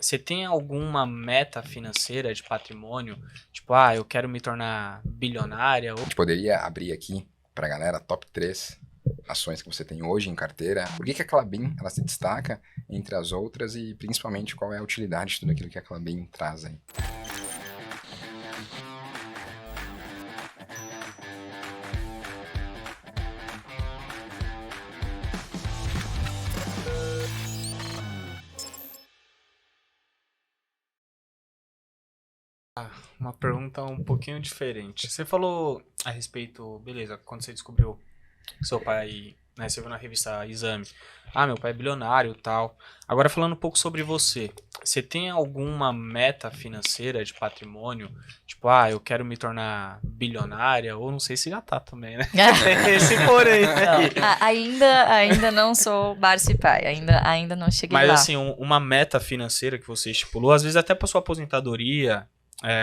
você tem alguma meta financeira de patrimônio? Tipo, eu quero me tornar bilionária. A gente poderia abrir aqui pra galera top 3 ações que você tem hoje em carteira. Por que a Klabin ela se destaca entre as outras e principalmente qual é a utilidade de tudo aquilo que a Klabin traz aí? Uma pergunta um pouquinho diferente. Você falou a respeito, beleza, quando você descobriu que seu pai, né, você viu na revista Exame, meu pai é bilionário e tal. Agora falando um pouco sobre você, você tem alguma meta financeira de patrimônio? Tipo, eu quero me tornar bilionária, ou não sei se já tá também, né? Esse porém aí. Ainda não sou Barsi pai, ainda não cheguei Mas lá. assim, uma meta financeira que você estipulou, às vezes até para sua aposentadoria,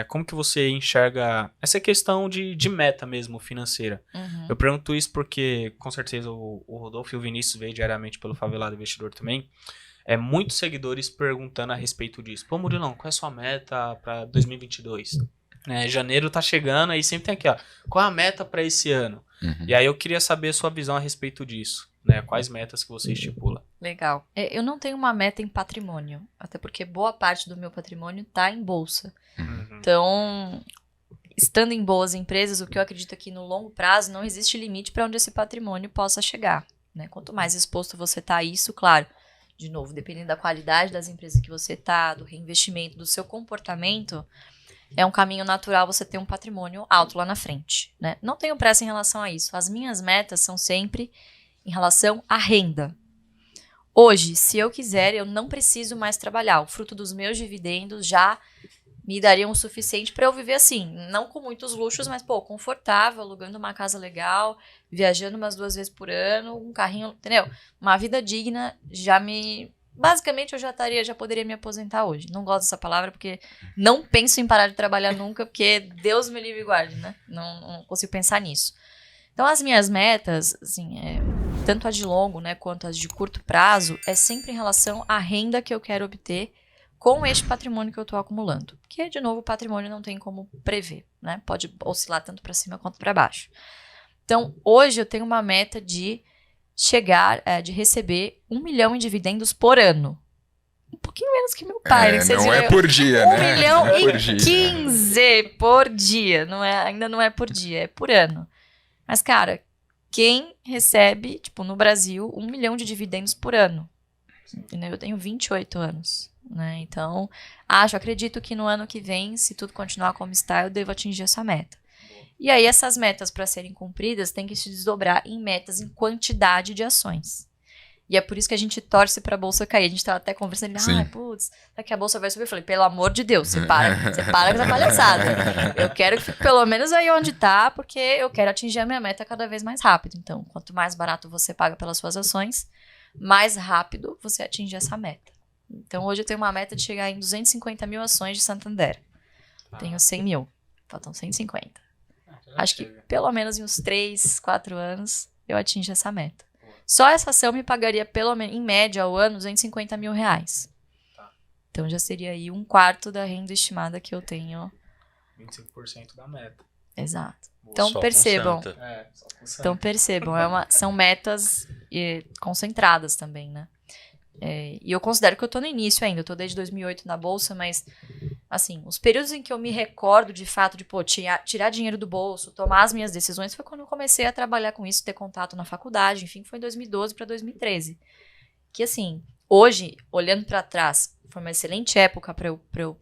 como que você enxerga essa questão de meta mesmo financeira? Uhum. Eu pergunto isso porque, com certeza, o Rodolfo e o Vinícius veem diariamente pelo Favelado Investidor também. Muitos seguidores perguntando a respeito disso. Pô, Murilão, qual é a sua meta para 2022? Janeiro tá chegando, aí sempre tem aqui, ó. Qual é a meta para esse ano? Uhum. E aí eu queria saber a sua visão a respeito disso. Né? Quais metas que você estipula? Legal. Eu não tenho uma meta em patrimônio, até porque boa parte do meu patrimônio está em bolsa. Uhum. Então, estando em boas empresas, o que eu acredito é que no longo prazo não existe limite para onde esse patrimônio possa chegar. Né? Quanto mais exposto você está a isso, claro, de novo, dependendo da qualidade das empresas que você está, do reinvestimento, do seu comportamento, é um caminho natural você ter um patrimônio alto lá na frente. Né? Não tenho pressa em relação a isso. As minhas metas são sempre em relação à renda. Hoje, se eu quiser, eu não preciso mais trabalhar. O fruto dos meus dividendos já me daria o suficiente para eu viver assim. Não com muitos luxos, mas, confortável, alugando uma casa legal, viajando umas 2 vezes por ano, um carrinho, entendeu? Uma vida digna já me... Basicamente, eu já poderia me aposentar hoje. Não gosto dessa palavra porque não penso em parar de trabalhar nunca, porque Deus me livre e guarde, né? Não consigo pensar nisso. Então, as minhas metas, assim, tanto as de longo, né, quanto as de curto prazo, é sempre em relação à renda que eu quero obter com este patrimônio que eu estou acumulando. Porque, de novo, o patrimônio não tem como prever, né? Pode oscilar tanto para cima quanto para baixo. Então, hoje eu tenho uma meta de chegar, de receber 1 milhão em dividendos por ano. Um pouquinho menos que meu pai, né? Não é por dia, né? 1 milhão é e 15 por dia. Ainda não é por dia, é por ano. Mas, cara, quem recebe, no Brasil, 1 milhão de dividendos por ano? Entendeu? Eu tenho 28 anos, né? Então, acredito que no ano que vem, se tudo continuar como está, eu devo atingir essa meta. E aí, essas metas, para serem cumpridas, têm que se desdobrar em metas em quantidade de ações. E é por isso que a gente torce pra bolsa cair. A gente tava até conversando, daqui a bolsa vai subir. Eu falei, pelo amor de Deus, você para com essa palhaçada. Eu quero que fique pelo menos aí onde tá, porque eu quero atingir a minha meta cada vez mais rápido. Então, quanto mais barato você paga pelas suas ações, mais rápido você atinge essa meta. Então, hoje eu tenho uma meta de chegar em 250 mil ações de Santander. Tenho 100 mil, faltam 150. Acho que pelo menos em uns 3, 4 anos eu atingo essa meta. Só essa ação me pagaria, pelo menos, em média, ao ano, 250 mil reais. Então, já seria aí 1/4 da renda estimada que eu tenho. 25% da meta. Exato. Então, percebam. Então, percebam. São metas concentradas também, né? E eu considero que eu tô no início ainda. Eu tô desde 2008 na bolsa, mas... Assim, os períodos em que eu me recordo de fato de, tirar dinheiro do bolso, tomar as minhas decisões, foi quando eu comecei a trabalhar com isso, ter contato na faculdade, enfim, foi em 2012 para 2013. Que, assim, hoje, olhando para trás, foi uma excelente época para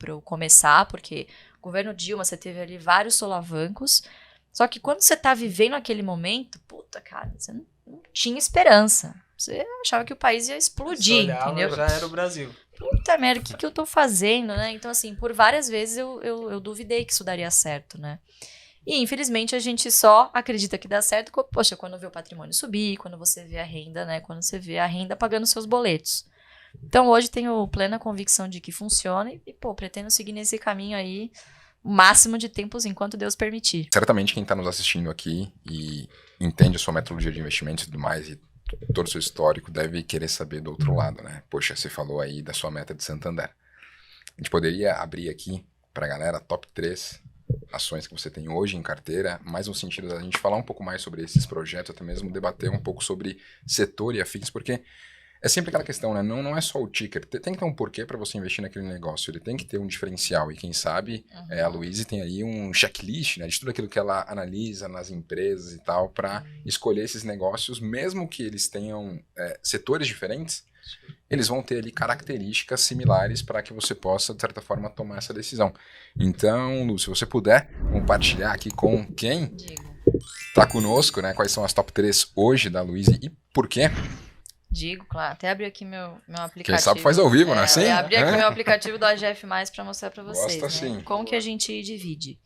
eu começar, porque o governo Dilma, você teve ali vários solavancos, só que quando você tá vivendo aquele momento, cara, você não tinha esperança. Você achava que o país ia explodir, entendeu? Já era o Brasil. Puta merda, o que eu tô fazendo, né? Então, assim, por várias vezes eu duvidei que isso daria certo, né? E, infelizmente, a gente só acredita que dá certo, quando vê o patrimônio subir, quando você vê a renda, né? Quando você vê a renda pagando seus boletos. Então, hoje tenho plena convicção de que funciona e pretendo seguir nesse caminho aí o máximo de tempos enquanto Deus permitir. Certamente quem tá nos assistindo aqui e entende a sua metodologia de investimentos e tudo mais, e todo o seu histórico, deve querer saber do outro lado, né? Poxa, você falou aí da sua meta de Santander. A gente poderia abrir aqui para a galera top 3 ações que você tem hoje em carteira, mais no sentido da gente falar um pouco mais sobre esses projetos, até mesmo debater um pouco sobre setor e afins, porque é sempre aquela questão, né? Não é só o ticker. Tem que ter um porquê para você investir naquele negócio. Ele tem que ter um diferencial. E quem sabe, a Luíse tem aí um checklist, né, de tudo aquilo que ela analisa nas empresas e tal, para escolher esses negócios, mesmo que eles tenham setores diferentes, eles vão ter ali características similares para que você possa, de certa forma, tomar essa decisão. Então, Lu, se você puder compartilhar aqui com quem está conosco, né? Quais são as top 3 hoje da Luíse e por quê? Digo, claro. Até abri aqui meu aplicativo. Quem sabe faz ao vivo, né? Sim? Abri aqui meu aplicativo do AGF+, para mostrar para vocês. Gosta, né? sim. Como que a gente divide?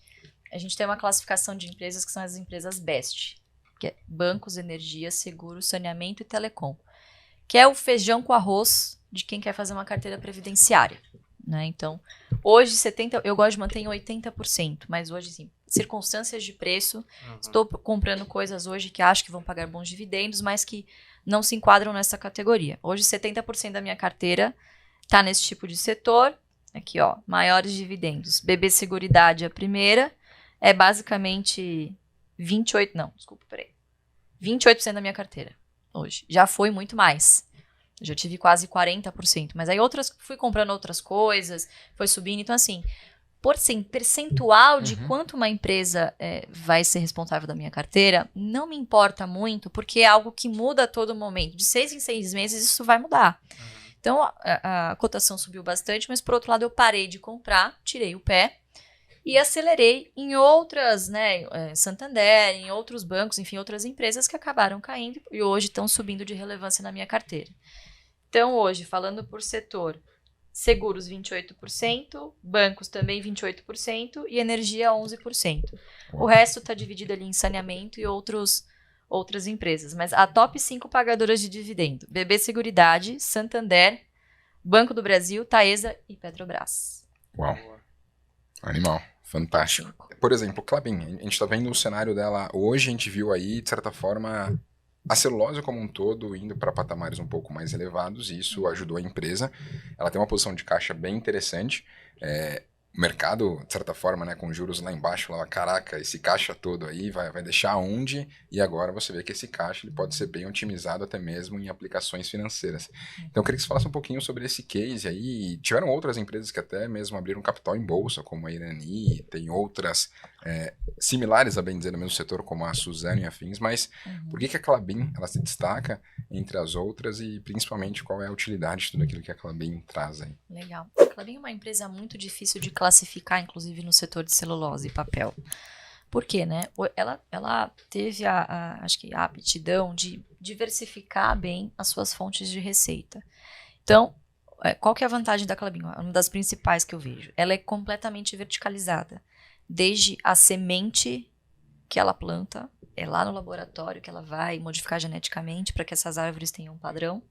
A gente tem uma classificação de empresas que são as empresas BEST, que é bancos, energia, seguro, saneamento e telecom, que é o feijão com arroz de quem quer fazer uma carteira previdenciária. Né? Então, hoje, eu gosto de manter em 80%, mas hoje, sim, circunstâncias de preço, estou comprando coisas hoje que acho que vão pagar bons dividendos, mas que não se enquadram nessa categoria. Hoje, 70% da minha carteira está nesse tipo de setor. Aqui, ó, maiores dividendos. BB Seguridade, a primeira, é basicamente 28% da minha carteira hoje. Já foi muito mais. Eu já tive quase 40%. Mas aí fui comprando outras coisas, foi subindo. Então, assim, percentual de quanto uma empresa vai ser responsável da minha carteira, não me importa muito, porque é algo que muda a todo momento. De 6 em 6 meses, isso vai mudar. Então, a cotação subiu bastante, mas, por outro lado, eu parei de comprar, tirei o pé e acelerei em outras, né, Santander, em outros bancos, enfim, outras empresas que acabaram caindo e hoje estão subindo de relevância na minha carteira. Então, hoje, falando por setor, seguros 28%, bancos também 28% e energia 11%. O resto está dividido ali em saneamento e outras empresas. Mas a top 5 pagadoras de dividendo: BB Seguridade, Santander, Banco do Brasil, Taesa e Petrobras. Uau. Animal. Fantástico. Por exemplo, Klabin, a gente está vendo o cenário dela hoje, a gente viu aí, de certa forma, a celulose como um todo indo para patamares um pouco mais elevados, e isso ajudou a empresa. Ela tem uma posição de caixa bem interessante. O mercado, de certa forma, né, com juros lá embaixo, lá, caraca, esse caixa todo aí vai deixar onde? E agora você vê que esse caixa ele pode ser bem otimizado até mesmo em aplicações financeiras. Então eu queria que você falasse um pouquinho sobre esse case aí. Tiveram outras empresas que até mesmo abriram capital em bolsa, como a Irani, tem outras similares, a bem dizer, no mesmo setor, como a Suzano e afins, mas por que a Klabin ela se destaca entre as outras e principalmente qual é a utilidade de tudo aquilo que a Klabin traz aí? Legal. A Klabin é uma empresa muito difícil de classificar, inclusive no setor de celulose e papel. Por quê, né? Ela teve acho que a aptidão de diversificar bem as suas fontes de receita. Então, qual que é a vantagem da Klabin? Uma das principais que eu vejo. Ela é completamente verticalizada. Desde a semente que ela planta, é lá no laboratório que ela vai modificar geneticamente para que essas árvores tenham um padrão,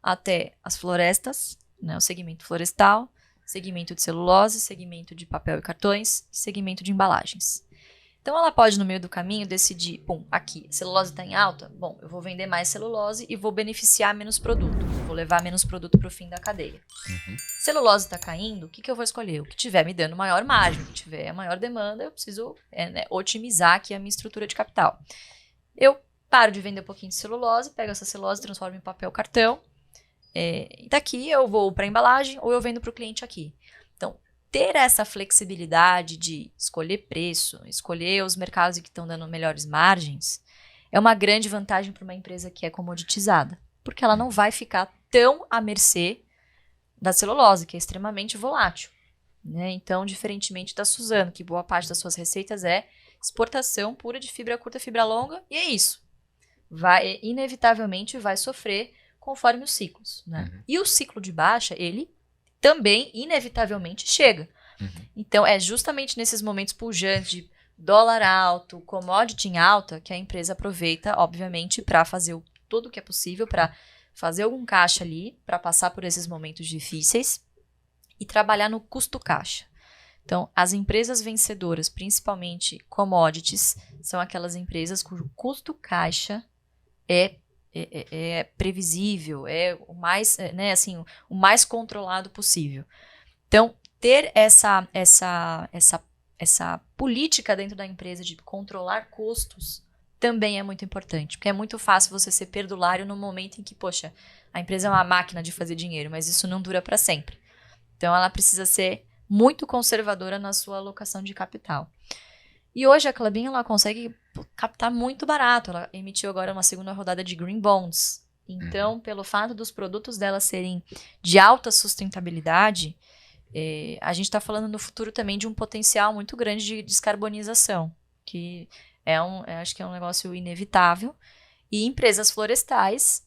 até as florestas, né, o segmento florestal, segmento de celulose, segmento de papel e cartões, segmento de embalagens. Então, ela pode, no meio do caminho, decidir, aqui, a celulose está em alta, eu vou vender mais celulose e vou beneficiar menos produto, vou levar menos produto para o fim da cadeia. Celulose está caindo, o que eu vou escolher? O que tiver me dando maior margem, o que tiver a maior demanda, eu preciso otimizar aqui a minha estrutura de capital. Eu paro de vender um pouquinho de celulose, pego essa celulose, transformo em papel cartão, e daqui eu vou para a embalagem ou eu vendo para o cliente aqui. Então, ter essa flexibilidade de escolher preço, escolher os mercados que estão dando melhores margens, é uma grande vantagem para uma empresa que é comoditizada, porque ela não vai ficar tão à mercê da celulose, que é extremamente volátil. Né? Então, diferentemente da Suzano, que boa parte das suas receitas é exportação pura de fibra curta, fibra longa, e é isso. Inevitavelmente vai sofrer conforme os ciclos. Né? E o ciclo de baixa, ele também, inevitavelmente, chega. Então, é justamente nesses momentos pujantes de dólar alto, commodity em alta, que a empresa aproveita, obviamente, para fazer tudo o que é possível, para fazer algum caixa ali, para passar por esses momentos difíceis e trabalhar no custo caixa. Então, as empresas vencedoras, principalmente commodities, são aquelas empresas cujo custo caixa é previsível, é o mais, o mais controlado possível. Então, ter essa política dentro da empresa de controlar custos também é muito importante, porque é muito fácil você ser perdulário no momento em que, poxa, a empresa é uma máquina de fazer dinheiro, mas isso não dura para sempre. Então, ela precisa ser muito conservadora na sua alocação de capital. E hoje a Klabin, ela consegue captar muito barato. Ela emitiu agora uma segunda rodada de Green Bonds. Então, pelo fato dos produtos dela serem de alta sustentabilidade, a gente está falando no futuro também de um potencial muito grande de descarbonização, que acho que é um negócio inevitável. E empresas florestais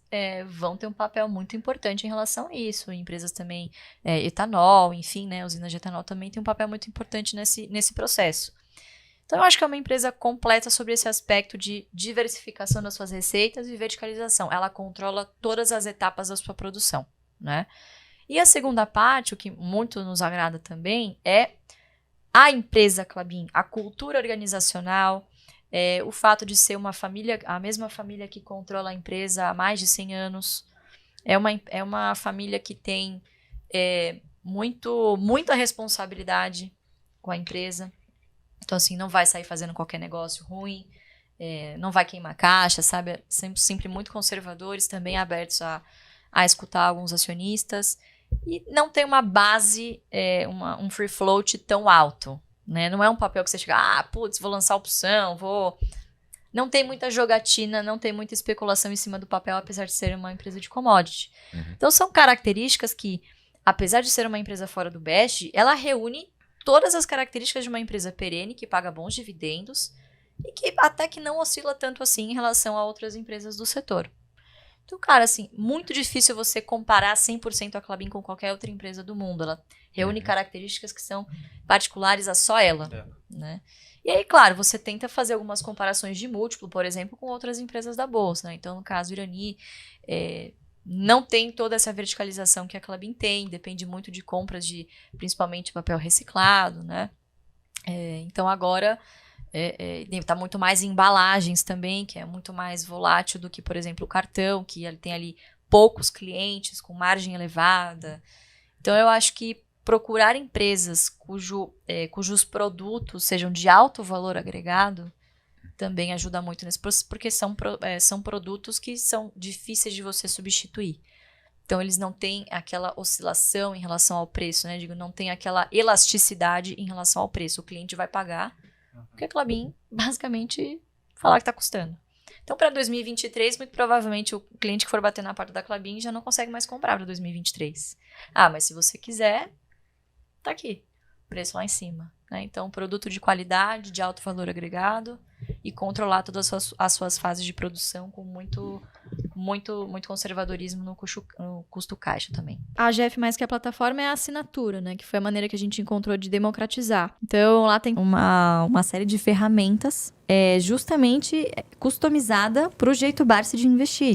vão ter um papel muito importante em relação a isso. Empresas também, etanol, enfim, né, usinas de etanol também tem um papel muito importante nesse processo. Então, eu acho que é uma empresa completa sobre esse aspecto de diversificação das suas receitas e verticalização. Ela controla todas as etapas da sua produção, né? E a segunda parte, o que muito nos agrada também, é a empresa Klabin, a cultura organizacional, o fato de ser uma família, a mesma família que controla a empresa há mais de 100 anos. É uma família que tem muita responsabilidade com a empresa. Então, assim, não vai sair fazendo qualquer negócio ruim, não vai queimar caixa, sabe? Sempre muito conservadores, também abertos a escutar alguns acionistas. E não tem uma base, um free float tão alto, né? Não é um papel que você chega, putz, vou lançar opção, Não tem muita jogatina, não tem muita especulação em cima do papel, apesar de ser uma empresa de commodity. Então, são características que, apesar de ser uma empresa fora do BEST, ela reúne todas as características de uma empresa perene, que paga bons dividendos e que até que não oscila tanto assim em relação a outras empresas do setor. Então, cara, assim, muito difícil você comparar 100% a Klabin com qualquer outra empresa do mundo. Ela reúne características que são particulares a só ela, né? E aí, claro, você tenta fazer algumas comparações de múltiplo, por exemplo, com outras empresas da Bolsa, né? Então, no caso, Irani não tem toda essa verticalização que a Klabin tem, depende muito de compras de, principalmente, papel reciclado, né? Então, agora, está muito mais em embalagens também, que é muito mais volátil do que, por exemplo, o cartão, que ele tem ali poucos clientes, com margem elevada. Então, eu acho que procurar empresas cujos produtos sejam de alto valor agregado também ajuda muito nesse processo, porque são produtos que são difíceis de você substituir. Então, eles não têm aquela oscilação em relação ao preço, né? Não tem aquela elasticidade em relação ao preço. O cliente vai pagar porque a Klabin, basicamente, falar que está custando. Então, para 2023, muito provavelmente, o cliente que for bater na porta da Klabin já não consegue mais comprar para 2023. Mas se você quiser, tá aqui. Preço lá em cima. Né? Então, produto de qualidade, de alto valor agregado e controlar todas as suas fases de produção com muito conservadorismo no custo caixa também. A AGF Mais Que a plataforma é a assinatura, né? Que foi a maneira que a gente encontrou de democratizar. Então, lá tem uma série de ferramentas justamente customizada para o jeito Barsi de investir.